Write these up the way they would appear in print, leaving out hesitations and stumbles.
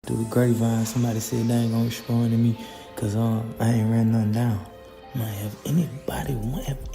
through the grapevine, somebody said they ain't gonna respond to me because I ain't ran nothing down. Man, have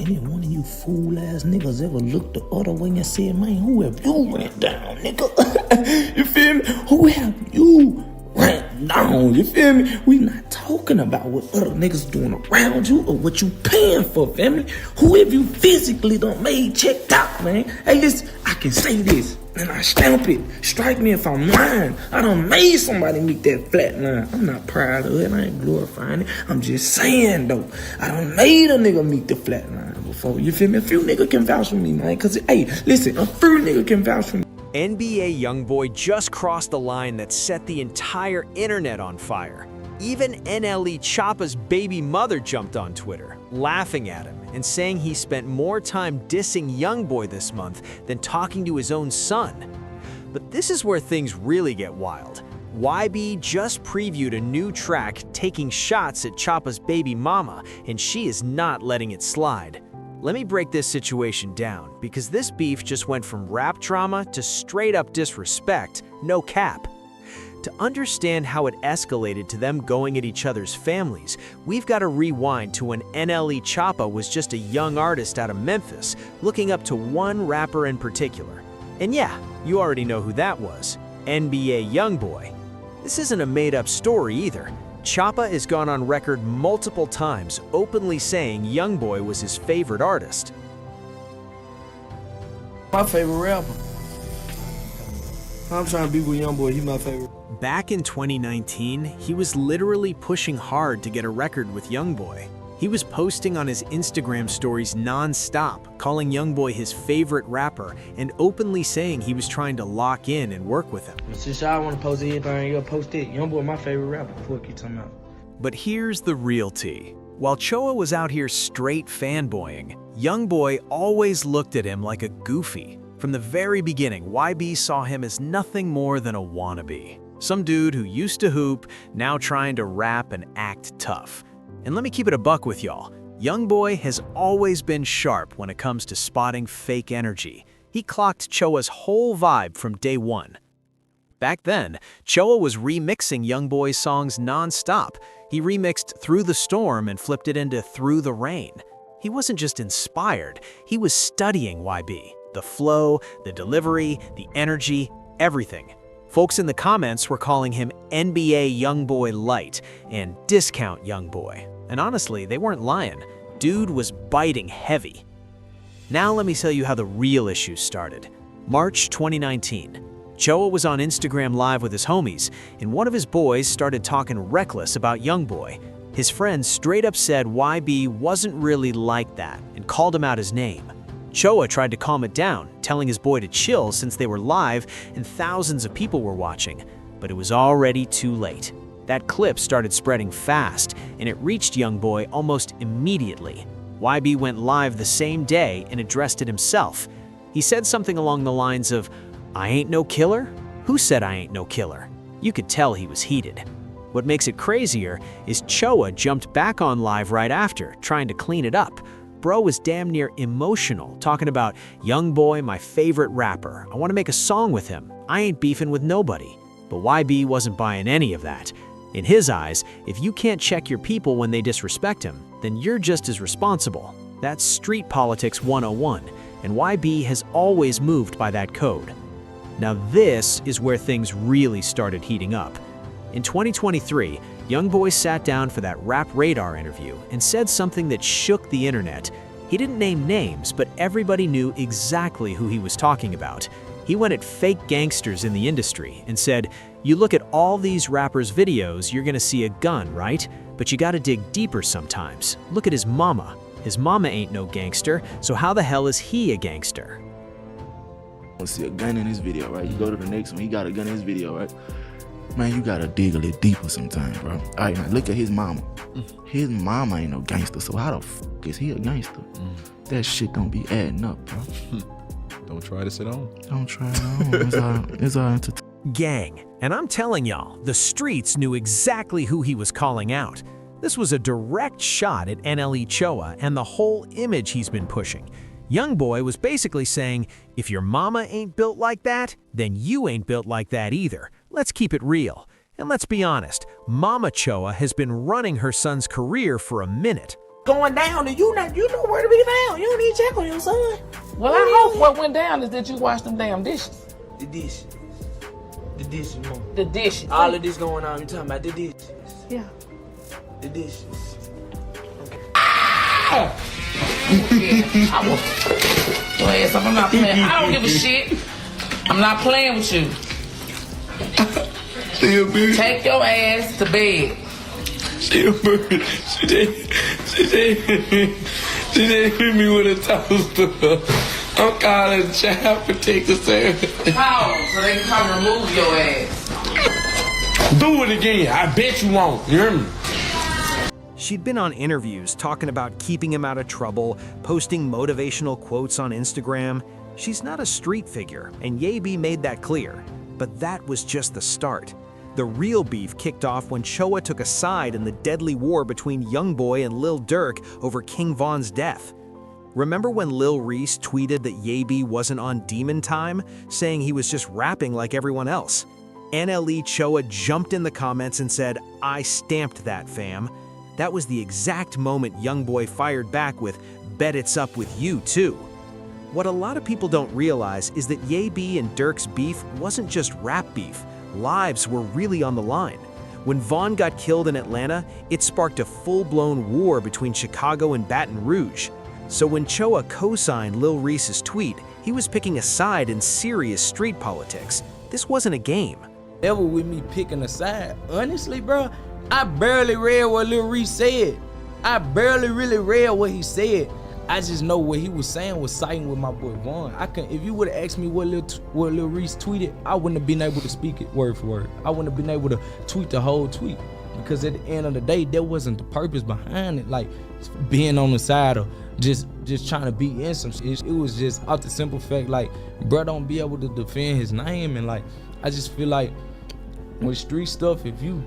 any one of you fool-ass niggas ever looked the other way and said, man, who have you ran down, nigga? You feel me? Who have you ran down? You feel me? We not talking about what other niggas doing around you or what you paying for, family. Who have you physically done made checked out, man? Hey, listen, I can say this. And I stamp it. Strike me if I'm lying. I done made somebody meet that flat line. I'm not proud of it. I ain't glorifying it. I'm just saying, though. I done made a nigga meet the flat line before. You feel me? A few niggas can vouch for me, man. Because, hey, listen, a few niggas can vouch for me. NBA YoungBoy just crossed the line that set the entire internet on fire. Even NLE Choppa's baby mother jumped on Twitter, laughing at him and saying he spent more time dissing YoungBoy this month than talking to his own son. But this is where things really get wild. YB just previewed a new track taking shots at Choppa's baby mama, and she is not letting it slide. Let me break this situation down, because this beef just went from rap drama to straight-up disrespect, no cap. To understand how it escalated to them going at each other's families, we've got to rewind to when NLE Choppa was just a young artist out of Memphis, looking up to one rapper in particular. And yeah, you already know who that was, NBA YoungBoy. This isn't a made-up story either. Choppa has gone on record multiple times openly saying YoungBoy was his favorite artist. My favorite rapper. I'm trying to be with YoungBoy, he's my favorite. Back in 2019, he was literally pushing hard to get a record with YoungBoy. He was posting on his Instagram stories non-stop, calling YoungBoy his favorite rapper and openly saying he was trying to lock in and work with him. Since y'all want to post anything, you'll post it. YoungBoy my favorite rapper. Fuck you talking about. But here's the real tea. While Choa was out here straight fanboying, YoungBoy always looked at him like a goofy. From the very beginning, YB saw him as nothing more than a wannabe. Some dude who used to hoop, now trying to rap and act tough. And let me keep it a buck with y'all. YoungBoy has always been sharp when it comes to spotting fake energy. He clocked Choa's whole vibe from day one. Back then, Choa was remixing YoungBoy's songs non-stop. He remixed Through the Storm and flipped it into Through the Rain. He wasn't just inspired, he was studying YB. The flow, the delivery, the energy, everything. Folks in the comments were calling him NBA YoungBoy Light and Discount YoungBoy. And honestly, they weren't lying. Dude was biting heavy. Now let me tell you how the real issue started. March 2019. Choa was on Instagram Live with his homies, and one of his boys started talking reckless about YoungBoy. His friend straight up said YB wasn't really like that and called him out his name. Choa tried to calm it down, telling his boy to chill since they were live and thousands of people were watching, but it was already too late. That clip started spreading fast, and it reached YoungBoy almost immediately. YB went live the same day and addressed it himself. He said something along the lines of, "I ain't no killer? Who said I ain't no killer?" You could tell he was heated. What makes it crazier is Choa jumped back on live right after, trying to clean it up. Bro was damn near emotional, talking about, "YoungBoy, my favorite rapper. I want to make a song with him. I ain't beefing with nobody." But YB wasn't buying any of that. In his eyes, if you can't check your people when they disrespect him, then you're just as responsible. That's street politics 101, and YB has always moved by that code. Now this is where things really started heating up. In 2023, YoungBoy sat down for that Rap Radar interview and said something that shook the internet. He didn't name names, but everybody knew exactly who he was talking about. He went at fake gangsters in the industry and said, "You look at all these rappers' videos, you're gonna see a gun, right? But you gotta dig deeper sometimes. Look at his mama. His mama ain't no gangster, so how the hell is he a gangster?" I see a gun in his video, right? You go to the next one, he got a gun in his video, right? Man, you gotta dig a little deeper sometimes, bro. All right, now look at his mama. His mama ain't no gangster, so how the fuck is he a gangster? That shit don't be adding up, bro. Don't try to sit on. Don't try it on. It's all Gang. And I'm telling y'all, the streets knew exactly who he was calling out. This was a direct shot at NLE Choppa and the whole image he's been pushing. YoungBoy was basically saying, if your mama ain't built like that, then you ain't built like that either. Let's keep it real. And let's be honest, Mama Choa has been running her son's career for a minute. Going down and you know where to be found. You don't need to check on your son. Well, I hope what went down is that you washed them damn dishes. The dishes. The dishes, Mom. The dishes. All of this going on, you talking about the dishes. Yeah. The dishes. Yeah, I will. Your ass up. I'm not playing. I don't give a shit. I'm not playing with you. Take your ass to bed. She hit me with a toaster. I'm calling Child Protective Service. How? So they can come remove your ass. Do it again. I bet you won't. You hear me? She'd been on interviews talking about keeping him out of trouble, posting motivational quotes on Instagram. She's not a street figure, and Ye-B made that clear. But that was just the start. The real beef kicked off when Choa took a side in the deadly war between YoungBoy and Lil Durk over King Von's death. Remember when Lil Reese tweeted that Ye-B wasn't on demon time, saying he was just rapping like everyone else? NLE Choppa jumped in the comments and said, "I stamped that, fam." That was the exact moment YoungBoy fired back with, "Bet it's up with you too." What a lot of people don't realize is that Ye-B and Durk's beef wasn't just rap beef. Lives were really on the line. When Von got killed in Atlanta, it sparked a full-blown war between Chicago and Baton Rouge. So when Choa co-signed Lil Reese's tweet, he was picking a side in serious street politics. This wasn't a game. Ever with me picking a side, honestly, bro, I barely read what Lil Reese said. I barely really read what he said. I just know what he was saying was siding with my boy Von. If you would have asked me what Lil Reese tweeted, I wouldn't have been able to speak it word for word. I wouldn't have been able to tweet the whole tweet, because at the end of the day, that wasn't the purpose behind it. Like being on the side of just trying to be in some shit. It was just out the simple fact, like, bro don't be able to defend his name, and like I just feel like with street stuff, if you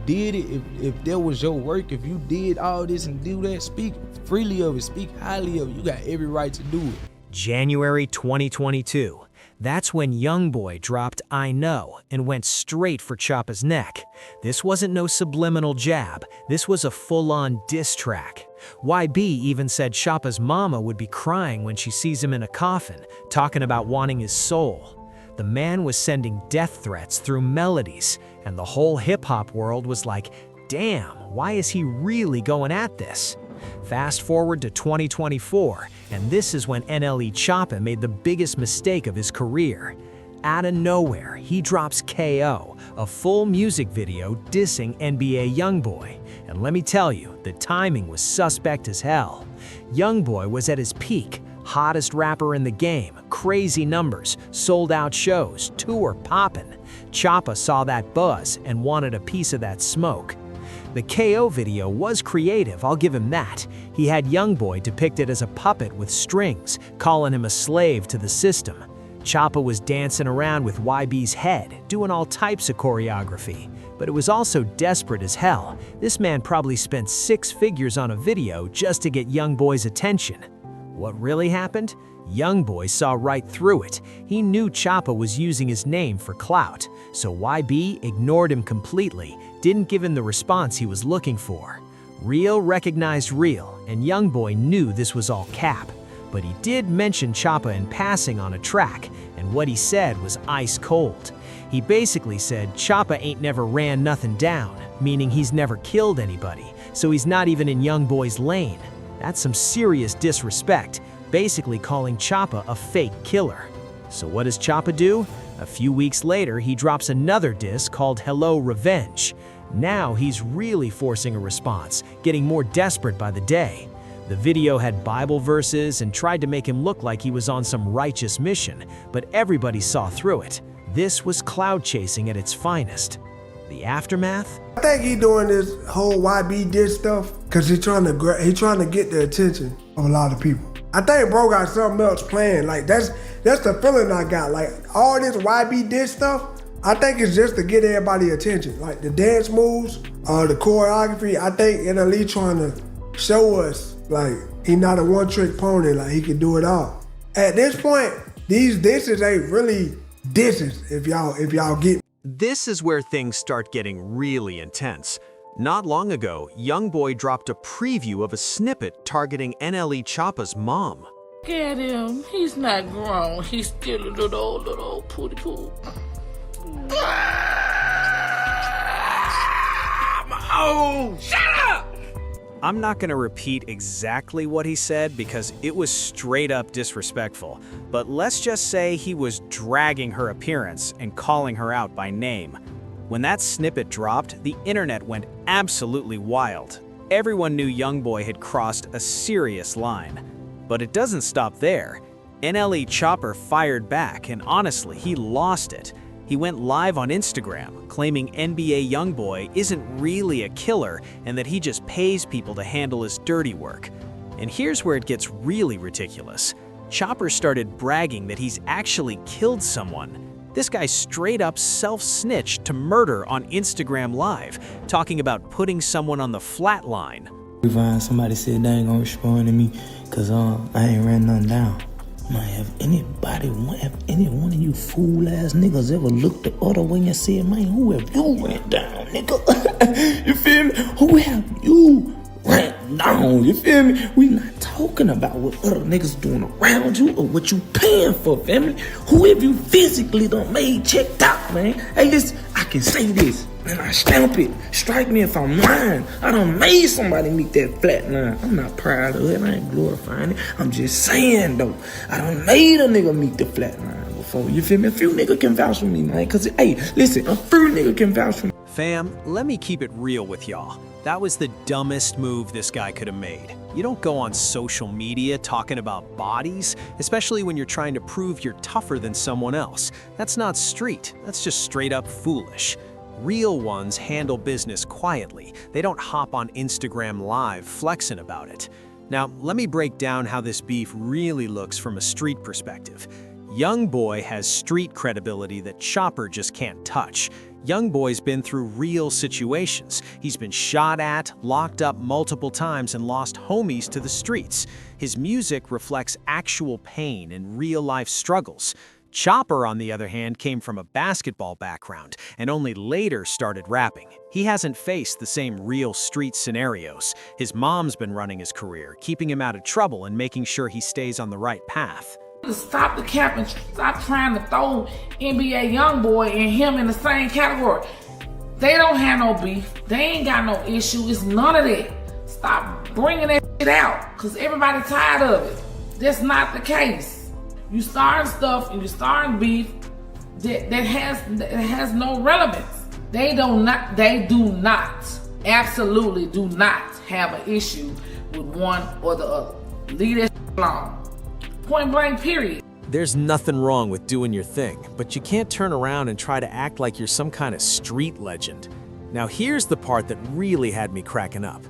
did it, if that was your work, if you did all this and do that, speak freely of it, speak highly of it, you got every right to do it. January 2022. That's when YoungBoy dropped "I Know" and went straight for Choppa's neck. This wasn't no subliminal jab. This was a full-on diss track. YB even said Choppa's mama would be crying when she sees him in a coffin, talking about wanting his soul. The man was sending death threats through melodies, and the whole hip-hop world was like, damn, why is he really going at this? Fast forward to 2024, and this is when NLE Choppa made the biggest mistake of his career. Out of nowhere, he drops KO, a full music video dissing NBA YoungBoy. And let me tell you, the timing was suspect as hell. YoungBoy was at his peak, hottest rapper in the game, crazy numbers, sold out shows, tour poppin'. Choppa saw that buzz and wanted a piece of that smoke. The KO video was creative, I'll give him that. He had YoungBoy depicted as a puppet with strings, calling him a slave to the system. Choppa was dancing around with YB's head, doing all types of choreography. But it was also desperate as hell. This man probably spent 6 figures on a video just to get YoungBoy's attention. What really happened? YoungBoy saw right through it. He knew Choppa was using his name for clout, so YB ignored him completely, didn't give him the response he was looking for. Real recognized real, and YoungBoy knew this was all cap. But he did mention Choppa in passing on a track, and what he said was ice cold. He basically said Choppa ain't never ran nothing down, meaning he's never killed anybody, so he's not even in YoungBoy's lane. That's some serious disrespect, basically calling Choppa a fake killer. So what does Choppa do? A few weeks later, he drops another diss called Hello Revenge. Now he's really forcing a response, getting more desperate by the day. The video had Bible verses and tried to make him look like he was on some righteous mission, but everybody saw through it. This was cloud chasing at its finest. The aftermath? I think he doing this whole YB diss stuff because he's trying to get the attention of a lot of people. I think bro got something else planned. Like that's the feeling I got. Like all this YB diss stuff, I think it's just to get everybody attention. Like the dance moves, the choreography. I think NLE trying to show us like he not a one-trick pony. Like he can do it all. At this point, these disses ain't really disses. If y'all get me. This is where things start getting really intense. Not long ago, YoungBoy dropped a preview of a snippet targeting NLE Choppa's mom. Look at him. He's not grown. He's still a little pooty poo. Oh, shut up! I'm not going to repeat exactly what he said because it was straight up disrespectful, but let's just say he was dragging her appearance and calling her out by name. When that snippet dropped, the internet went absolutely wild. Everyone knew YoungBoy had crossed a serious line. But it doesn't stop there. NLE Choppa fired back, and honestly, he lost it. He went live on Instagram, claiming NBA YoungBoy isn't really a killer and that he just pays people to handle his dirty work. And here's where it gets really ridiculous. Choppa started bragging that he's actually killed someone. This guy straight up self-snitched to murder on Instagram Live, talking about putting someone on the flat line. Somebody said they ain't gonna respond to me cause I ain't ran nothing down. Man, have any one of you fool ass niggas ever looked the other way and said, man, who have you ran down, nigga? You feel me? Who have you ran down? You feel me? We not talking about what other niggas doing around you or what you paying for, family. Who have you physically done made checked out, man? Hey, listen, I can say this. And I stamp it. Strike me if I'm lying. I done made somebody meet that flat line. I'm not proud of it. I ain't glorifying it. I'm just saying, though. I done made a nigga meet the flat line before. You feel me? A few niggas can vouch for me, man. Cause, hey, listen, a few niggas can vouch for me. Fam, let me keep it real with y'all. That was the dumbest move this guy could have made. You don't go on social media talking about bodies, especially when you're trying to prove you're tougher than someone else. That's not street. That's just straight up foolish. Real ones handle business quietly. They don't hop on Instagram Live flexing about it. Now, let me break down how this beef really looks from a street perspective. YoungBoy has street credibility that Choppa just can't touch. YoungBoy's been through real situations. He's been shot at, locked up multiple times, and lost homies to the streets. His music reflects actual pain and real-life struggles. Choppa, on the other hand, came from a basketball background and only later started rapping. He hasn't faced the same real street scenarios. His mom's been running his career, keeping him out of trouble and making sure he stays on the right path. Stop the cap and stop trying to throw NBA YoungBoy and him in the same category. They don't have no beef. They ain't got no issue. It's none of that. Stop bringing that shit out because everybody tired of it. That's not the case. You starting stuff and you starting beef that has no relevance. They do not, absolutely do not have an issue with one or the other. Leave that shit alone. Point blank, period. There's nothing wrong with doing your thing, but you can't turn around and try to act like you're some kind of street legend. Now here's the part that really had me cracking up.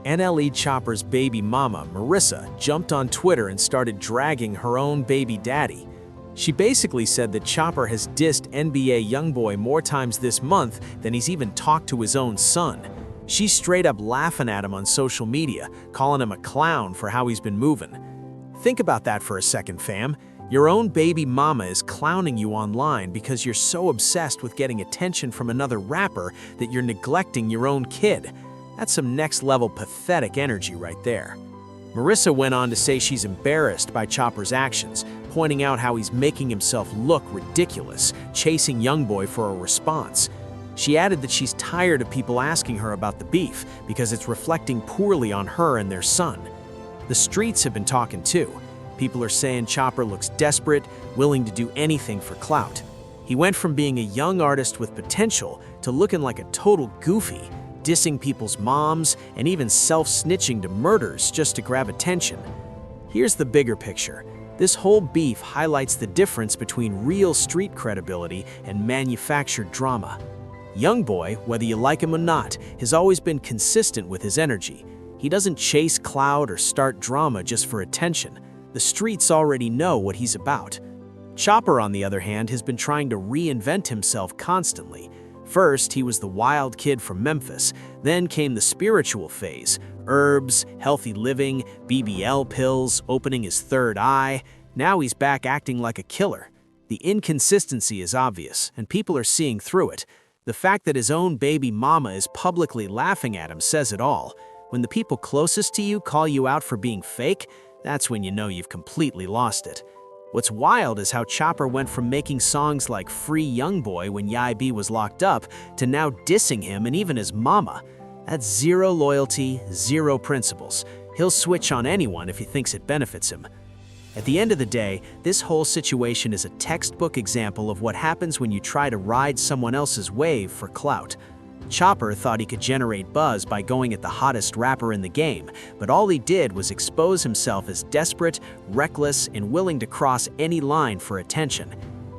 NLE Choppa's baby mama, Marissa, jumped on Twitter and started dragging her own baby daddy. She basically said that Choppa has dissed NBA YoungBoy more times this month than he's even talked to his own son. She's straight up laughing at him on social media, calling him a clown for how he's been moving. Think about that for a second, fam. Your own baby mama is clowning you online because you're so obsessed with getting attention from another rapper that you're neglecting your own kid. That's some next-level pathetic energy right there. Marissa went on to say she's embarrassed by Choppa's actions, pointing out how he's making himself look ridiculous, chasing YoungBoy for a response. She added that she's tired of people asking her about the beef because it's reflecting poorly on her and their son. The streets have been talking too. People are saying Choppa looks desperate, willing to do anything for clout. He went from being a young artist with potential to looking like a total goofy, dissing people's moms, and even self-snitching to murders just to grab attention. Here's the bigger picture. This whole beef highlights the difference between real street credibility and manufactured drama. YoungBoy, whether you like him or not, has always been consistent with his energy. He doesn't chase clout or start drama just for attention. The streets already know what he's about. Choppa, on the other hand, has been trying to reinvent himself constantly. First, he was the wild kid from Memphis. Then came the spiritual phase. Herbs, healthy living, BBL pills, opening his third eye. Now he's back acting like a killer. The inconsistency is obvious, and people are seeing through it. The fact that his own baby mama is publicly laughing at him says it all. When the people closest to you call you out for being fake, that's when you know you've completely lost it. What's wild is how Choppa went from making songs like Free YoungBoy when YB was locked up to now dissing him and even his mama. That's zero loyalty, zero principles. He'll switch on anyone if he thinks it benefits him. At the end of the day, this whole situation is a textbook example of what happens when you try to ride someone else's wave for clout. Choppa thought he could generate buzz by going at the hottest rapper in the game, but all he did was expose himself as desperate, reckless, and willing to cross any line for attention.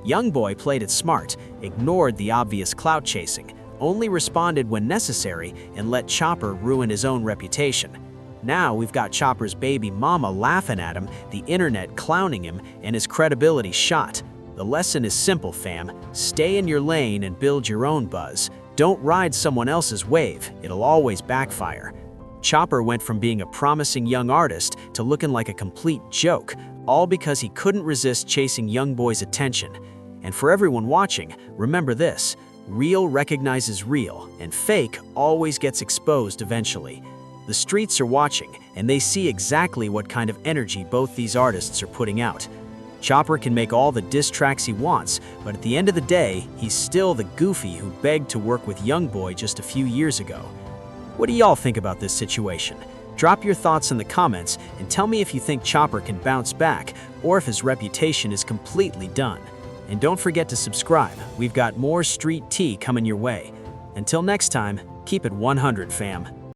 YoungBoy played it smart, ignored the obvious clout chasing, only responded when necessary, and let Choppa ruin his own reputation. Now we've got Choppa's baby mama laughing at him, the internet clowning him, and his credibility shot. The lesson is simple, fam. Stay in your lane and build your own buzz. Don't ride someone else's wave, it'll always backfire. Choppa went from being a promising young artist to looking like a complete joke, all because he couldn't resist chasing YoungBoy's attention. And for everyone watching, remember this: real recognizes real, and fake always gets exposed eventually. The streets are watching, and they see exactly what kind of energy both these artists are putting out. Choppa can make all the diss tracks he wants, but at the end of the day, he's still the goofy who begged to work with YoungBoy just a few years ago. What do y'all think about this situation? Drop your thoughts in the comments and tell me if you think Choppa can bounce back or if his reputation is completely done. And don't forget to subscribe. We've got more street tea coming your way. Until next time, keep it 100, fam.